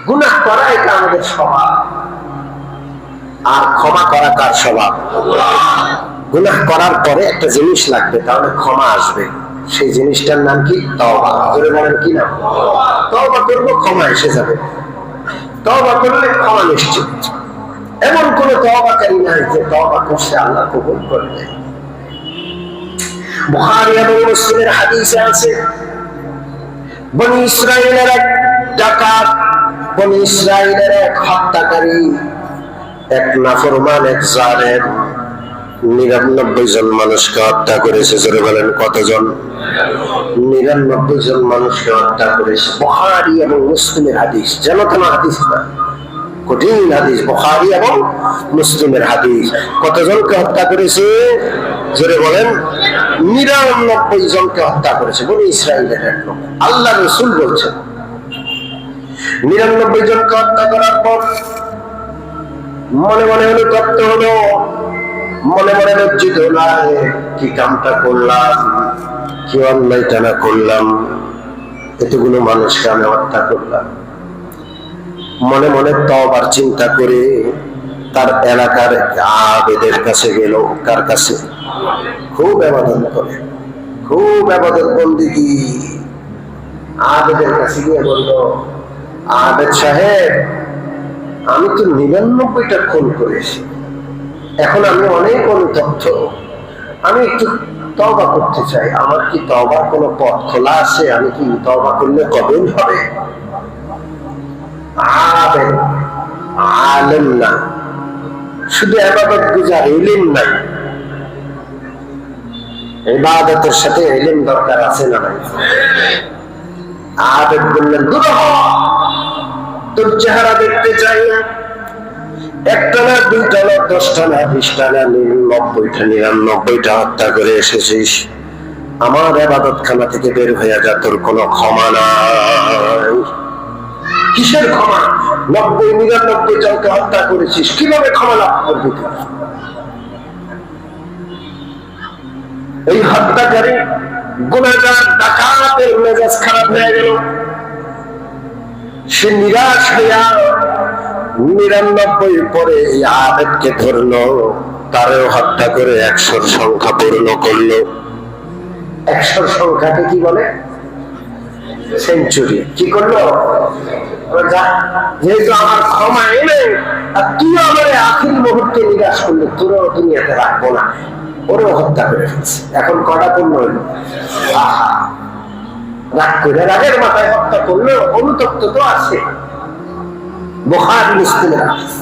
গুনাহ করা এটা আমাদের স্বভাব, আর ক্ষমা করা কার স্বভাব? গুনাহ করার পরে একটা জিনিস লাগবে, তাহলে ক্ষমা আসবে। সেই জিনিসটার নাম কি? তওবা। জোরে বলেন কি নাম? তওবা করবো, ক্ষমা এসে যাবে। তওবা করলে ক্ষমা নিশ্চিত। এমন কোন তওবাকারী নাই যে তওবা করছে আল্লাহ কবুল করবে। বুখারী এবং মুসলিমের হাদিসে আছে, বনি ইসরাইলের এক ডাকাত, বনি ইসরাইলের এক হত্যাকারী, এক নাফরমান, এক জালেম 99 জন মানুষকে হত্যা করেছে। জোরে বলেন কতজন? 99 জন মানুষকে হত্যা করেছে। বুখারী এবং মুসলিমের হাদিস, যেন তেন হাদিস না, কঠিন হাদিস। বুখারী এবং মুসলিমের হাদিস। কতজনকে হত্যা করেছে? জোরে বলেন। 99 জনকে হত্যা করেছে বনি ইসরাইলের এক লোক। আল্লাহ রাসূল বলছেন 99 জনকে হত্যা করার পর মনে মনে অনুতপ্ত হলো, মনে মনে লজ্জিত হলো, কি কামটা করলাম, কি অন্যায়টা না করলাম, এতগুলো মানুষকে আমি হত্যা করলাম। মনে মনে তওবার চিন্তা করে তার এলাকার আবেদের কাছে গেল। কার কাছে? খুব ইবাদত করে, খুব ইবাদত বন্দেগী। আবেদের কাছে গিয়ে বলল, আবেদ সাহেব, আমি তো 99টা খুন করেছি, এখন আমি অনেক অনুতপ্ত, আমি একটু তওবা করতে চাই, আমার কি তওবার কোনো পথ খোলা আছে? আমি কি তওবা করলে কবুল হবে? আবেদ, আলেম না, শুধু ইবাদত গুজার, ইলম নাই। ইবাদতের সাথে ইলম দরকার আছে না নাই? আবেদ বললেন, দূর হ, তোর চেহারা দেখতে চাই না। একটা না, দুইটা না, 10টা না, 20টা না, 90টা 99টা হত্যা করে এসেছিস। আমার ইবাদত খানা থেকে বের হয়ে যা, তোর কোনো ক্ষমা নাই। কিসের ক্ষমা? 99 জনকে হত্যা করেছিস, কিভাবে ক্ষমা লাভ করবি তুই? এই হত্যাকারী গুনাহগার ডাকাতের মেজাজ খারাপ হয়ে গেল। সে নিরাশ হইয়া 99 পরে এই আবেদকে ধরলো, তারেও হত্যা করে 100 সংখ্যা পূর্ণ করলো। 100 সংখ্যাকে কি বলে? সেঞ্চুরি। কি করলো? যেহেতু আমার ক্ষমা এনে আর তুই আমার আখির মুহূর্তে নিরাশ করলে, তোরও দুনিয়াতে রাখবো না, ওরেও হত্যা করে ফেলছে। এখন কটা পূর্ণ হইল? আহা, রাগ করে রাগের মাথায় হত্যা করলে অনুতপ্ত তো আছে। বুখারী মুসলিমের হাদিস।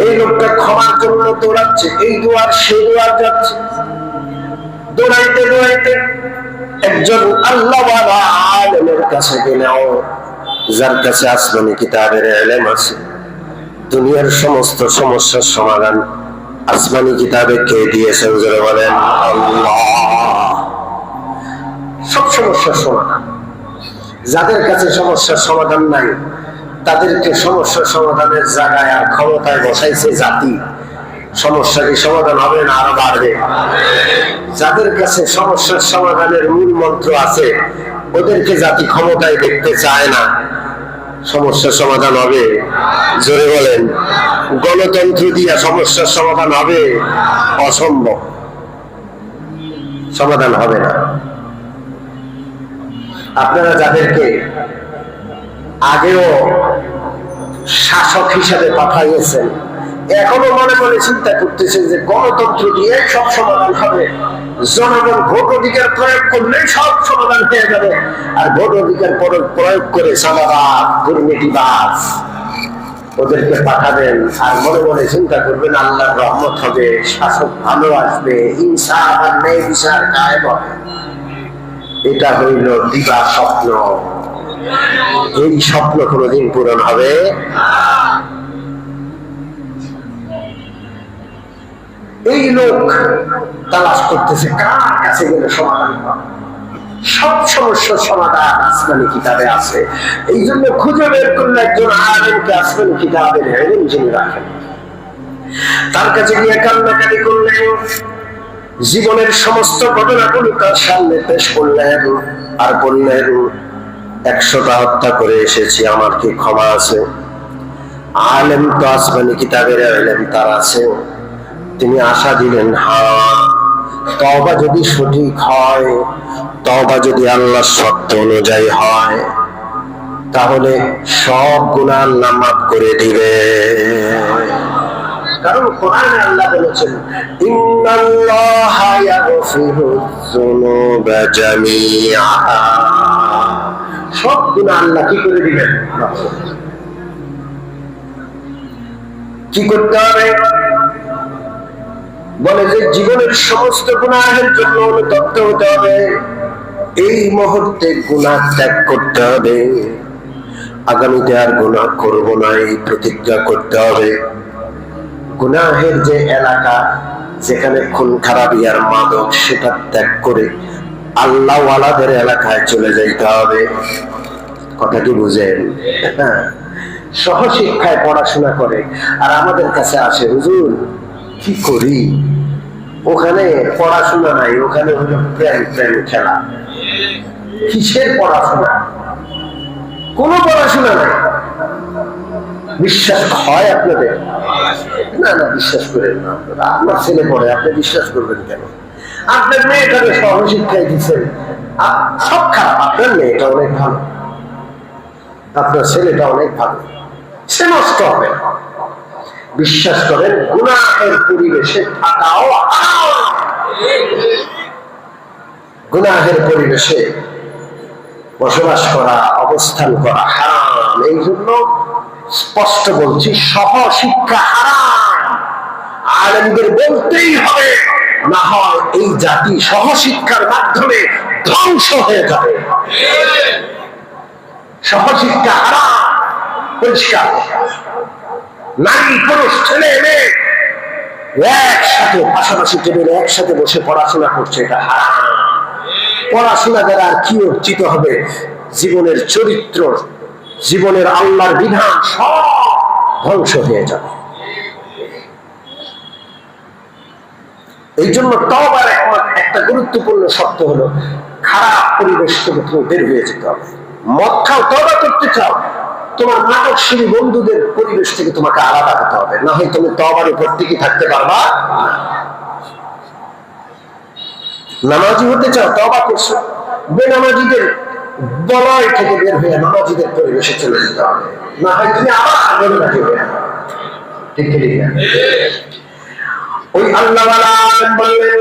এই লোকটা ক্ষমার জন্য দৌড়াচ্ছে, এই দুয়ার সেই দুয়ার যাচ্ছে, দৌড়াইতে দৌড়াইতে একজন আল্লাহওয়ালা আলেমের কাছে গেলেও, যার কাছে আসমানি কিতাবের ইলম আছে। দুনিয়ার সমস্ত সমস্যার সমাধান আসমানি কিতাবে কে দিয়েছেন? যারা বলেন আল্লাহ। সব সমস্যার সমাধান। যাদের কাছে সমস্যার সমাধান নাই, তাদেরকে সমস্যার সমাধানের জায়গায় আর ক্ষমতায় বসাইছে জাতি। সমস্যা কি সমাধান হবে না আরো বাড়বে? যাদের কাছে সমস্যার সমাধানের মূল মন্ত্র আছে, ওদেরকে জাতি ক্ষমতায় দেখতে চায় না। সমস্যার সমাধান হবে? জোরে বলেন। গণতন্ত্র দিয়া সমস্যার সমাধান হবে? অসম্ভব, সমাধান হবে না। আপনারা যাদেরকে আগেও শাসক হিসাবে পাঠাইয়েছেন, এখনো মনে মনে চিন্তা করতেছেন যে গণতন্ত্র দিয়ে সব সমাধান হবে, জনগণ ভোট অধিকার প্রয়োগ করলে সব সমাধান হয়ে যাবে। আর ভোট অধিকার প্রয়োগ করে সাদাবাদ, দুর্নীতিবাজ ওদেরকে পাঠাবেন, আর মনে মনে চিন্তা করবেন আল্লাহর রহমত হবে, শাসক ভালো আসবে, ইনসাফ আর ন্যায় বিচার কায়েম হবে। এটা হইল দিবা স্বপ্ন। এই স্বপ্ন কোনদিন পূরণ হবে? এই লোক তালাশ করতেছে কার কাছে গেলে সমাধান পাবে। সব সমস্যার সমাধান আসমানি কিতাবে আছে। এই জন্য খুঁজে বের করলে একজন আলেমকে আসমানি কিতাবের ইলম যিনি রাখেন, তার কাছে গিয়ে কান্নাকাটি করলেন, জীবনের সমস্ত ঘটনাগুলো তার সামনে পেশ করলেন, আর বললেন 100টা হত্যা করে এসেছি, আমার কি ক্ষমা আছে? আলেম তো আসমানি কিতাবের আলেম তার আছে। তিনি আশা দিলেন, হ্যাঁ, তওবা যদি সঠিক হয়, তওবা যদি আল্লাহর শর্ত অনুযায়ী হয়, তাহলে সব গুনাহ আল্লাহ মাফ করে দিবে। কারণ কোরআনে আল্লাহ বলেছেন, ইন্নাল্লাহা ইয়াগফিরুয যুনুবা জামিআ, সব গুনাহ আল্লাহ কি করে দিবেন? কি করতে হবে? বলে যে জীবনের সমস্ত গুনাহের জন্য অনুতপ্ত হতে হবে, এই মুহূর্তে গুনাহ ত্যাগ করতে হবে, আগামীতে আর গুনাহ করব না এই প্রতিজ্ঞা করতে হবে। গুনাহের যে এলাকা যেখানে খুন খারাপি আর মাদক, সেটা ত্যাগ করে আল্লাহ ওয়ালাদের এলাকায় চলে যাইতে হবে। কথা কি বুঝেন? সহশিক্ষায় পড়াশোনা করে আর আমাদের কাছে আসে, হুজুর কি করি? ওখানে পড়াশোনা নাই, ওখানে হলো প্রেম প্রেম খেলা। কিসের পড়াশোনা? কোন পড়াশোনা নাই। বিশ্বাস হয় আপনাদের? না না, বিশ্বাস করেন না। আপনার ছেলে পড়ে, আপনি বিশ্বাস করবেন কেন? আপনার মেয়েটাকে সহশিক্ষায় দিচ্ছেন, সব খারাপ। আপনার মেয়েটা অনেক ভালো, আপনার ছেলেটা অনেক ভালো, সে নষ্ট হবে না। বিশ্বাস করেন, গুনাহের পরিবেশে থাকাও হারাম। গুনাহের পরিবেশে বসবাস করা, অবস্থান করা হারাম। এই জন্য স্পষ্ট বলছি, সহশিক্ষা হারাম। আলেমদের বলতেই হবে, না হয় এই জাতি সহশিক্ষার মাধ্যমে ধ্বংস হয়ে যাবে। সহশিক্ষা হারাম, পরিষ্কার। নারী পুরুষ ছেলে মেয়ে একসাথে পাশাপাশি টেবিলে একসাথে বসে পড়াশোনা করছে, এটা হারাম। পড়াশোনা দ্বারা আর কি অর্জিত হবে? জীবনের চরিত্র, জীবনের আল্লাহর বিধান সব ধ্বংস হয়ে যাবে। এই জন্য তওবার একটা গুরুত্বপূর্ণ শর্ত হলো, খারাপ পরিবেশ থেকে তুমি বের হয়ে যেতে হবে। মদ খাও, তওবা করতে চাও, তোমার নাটকশীল বন্ধুদের পরিবেশ থেকে তোমাকে আলাদা হতে হবে, না হয় তুমি তওবার উপর টিকে থাকতে পারবা। নামাজি হতে চাও, তওবা করছো, বেনামাজিদের বলয় থেকে বের হয়ে নামাজিদের পরিবেশে চলে যেতে হবে, না হয় তুমি আবার বেনামাজি হয়ে যাবে। ঠিক ঠিক না? ওই আল্লাহওয়ালা আলেম বললেন,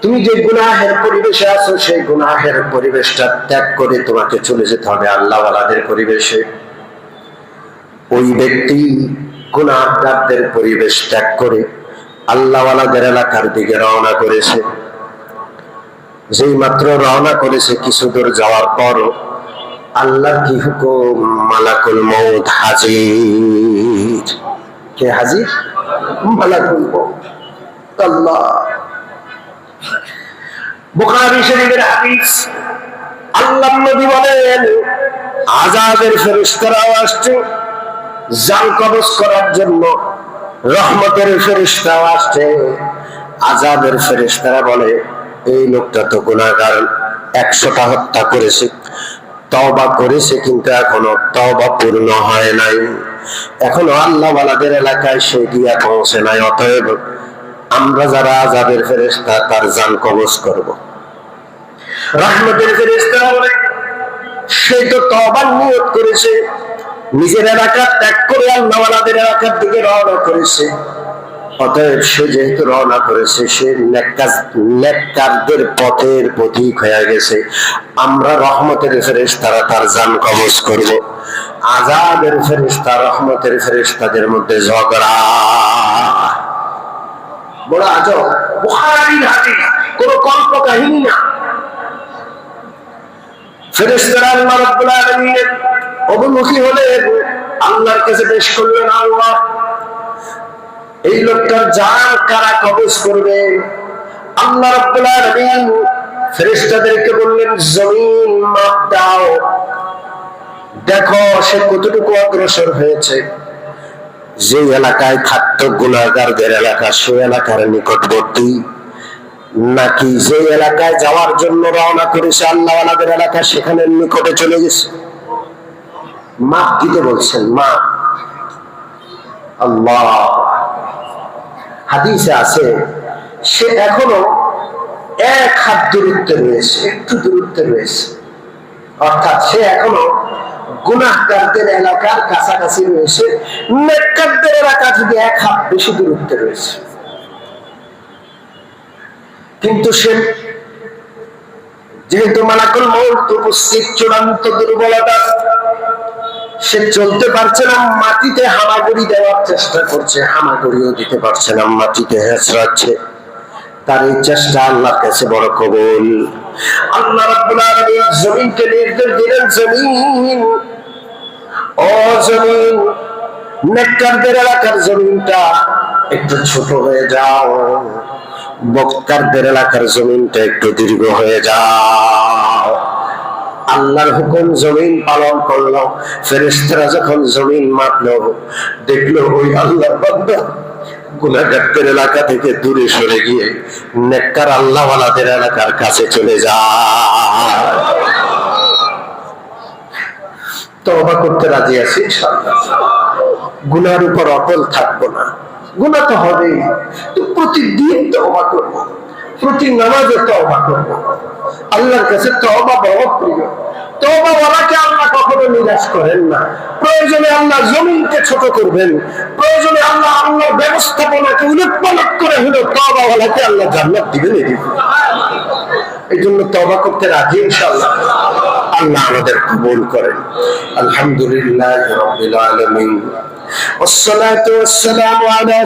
তুমি যে গুনাহের পরিবেশে আছো, সেই গুনাহের পরিবেশটা ত্যাগ করে তোমাকে চলে যেতে হবে আল্লাহওয়ালাদের পরিবেশে। ওই ব্যক্তি গুনাহগারদের পরিবেশ ত্যাগ করে আল্লাহওয়ালাদের এলাকার দিকে রওনা করেছে। যেই মাত্র রওনা করেছে, কিছু দূর যাওয়ার পর আল্লাহর কি হুকুম, মালাকুল মউত হাজির। কে হাজির? মালাকুল মউত। আল্লাহ, বুখারী শরীফের হাদিস, আল্লাহর নবী বলেন, আযাবের ফেরেশতারাও আসছে জান কবজ করার জন্য, রহমতের ফেরেশতাও আসছে। আযাবের ফেরেশতারা বলে, এই লোকটা তো গুনাহগার, 100টা হত্যা করেছে, তওবা করেছে, কিন্তু এখনো তওবা পূর্ণ হয় নাই, এখনো আল্লাহওয়ালাদের এলাকায় সে গিয়া পৌঁছে নাই। অতএব আমরা যারা আযাবের ফেরেশতা, তার জান কবজ করব। রহমতের ফেরেশতারা বলে, সে তো তওবার নিয়ত করেছে, নিজের এলাকা ত্যাগ করে আল্লাহওয়ালাদের এলাকার দিকে রওনা করেছে। অতএব সে যেহেতু রওনা করেছে, সে নেককারদের পথের পথিক হয়ে গেছে। আমরা রহমতের ফেরেশতারা তার জান কবজ করব। আযাবের ফেরেশতা রহমতের ফেরেশতাদের মধ্যে ঝগড়া। বড় আজব, বুখারীর হাদিস, কোনো কল্প কাহিনী না। ফেরেশতারা আল্লাহ রাব্বুল আলামিনের অভিমুখী হলে আল্লাহর কাছে পেশ করলেন, আল্লাহ, এই লোকটার জান কারা কবজ করবে? আল্লাহ রাব্বুল আলামিন ফেরেশতাদেরকে বললেন, জমিন মাপ দাও, দেখো সে কতটুকু অগ্রসর হয়েছে। যে এলাকায় থাকতো গুনাহগারদের এলাকা, সে এলাকার নিকটবর্তী নাকি যে এলাকায় যাওয়ার জন্য রওনা করেছে আল্লাহওয়ালাদের এলাকা সেখানে নিকটে চলে গেছে? মাপ দিতে বলছেন, মা। আল্লাহ, হাদিসে আছে সে এখনো এক হাত দূরত্বে রয়েছে, একটু দূরত্বে রয়েছে, অর্থাৎ সে এখনো গুনাহগারদের এলাকার কাছাকাছি রয়েছে, নেককারদের এলাকা থেকে এক হাত বেশি দূরত্বে রয়েছে। কিন্তু সে যেহেতু মালাকুল মউত উপস্থিত, চূড়ান্ত দুর্বলতা, সে চলতে পারছে না, মাটিতে হামাগুড়ি দেওয়ার চেষ্টা করছে, হামাগুড়িও দিতে পারছে না, মাটিতে হেঁচড়াচ্ছে। তার এই চেষ্টা আল্লাহর কাছে বড় কবুল। আল্লাহ রাব্বুল আলামিন জমিনকে নির্দেশ দিলেন, জমিন, ও জমিন, নেককারদের এলাকার জমিনটা একটু ছোট হয়ে যাও, বক্তারদের এলাকার জমিনটা একটু দীর্ঘ হয়ে যাও। আল্লাহর হুকুম জমিন পালন করলো। ফেরেশতারা যখন জমিন মাপলো, দেখলো ওই আল্লাহর বান্দা গুনাহগারদের এলাকা থেকে দূরে সরে গিয়ে নেককার আল্লাহওয়ালাদের এলাকার কাছে চলে যায়। তওবা করতে রাজি আছি ইনশাআল্লাহ, গুনার উপর অটল থাকবো না। গুনাহ তো হবেই, তো প্রতিদিন তওবা করব, প্রতি নামাজে তওবা করব। আল্লাহর কাছে তওবা বড় প্রিয়। তওবাওয়ালাকে আল্লাহ কখনো নিরাশ করেন না। প্রয়োজনে আল্লাহ জমিনকে ছোট করবেন, প্রয়োজনে আল্লাহ আল্লাহর ব্যবস্থাপনাকে উলটপালট করে হলো তওবাওয়ালাকে আল্লাহ জান্নাত দিবেন। এই জন্য তওবা করতে রাজি ইনশাআল্লাহ। আল্লাহ আমাদের কবুল করেন। আলহামদুলিল্লাহি রাব্বিল আলামিন, ওয়াসসালাতু ওয়াসসালামু আলা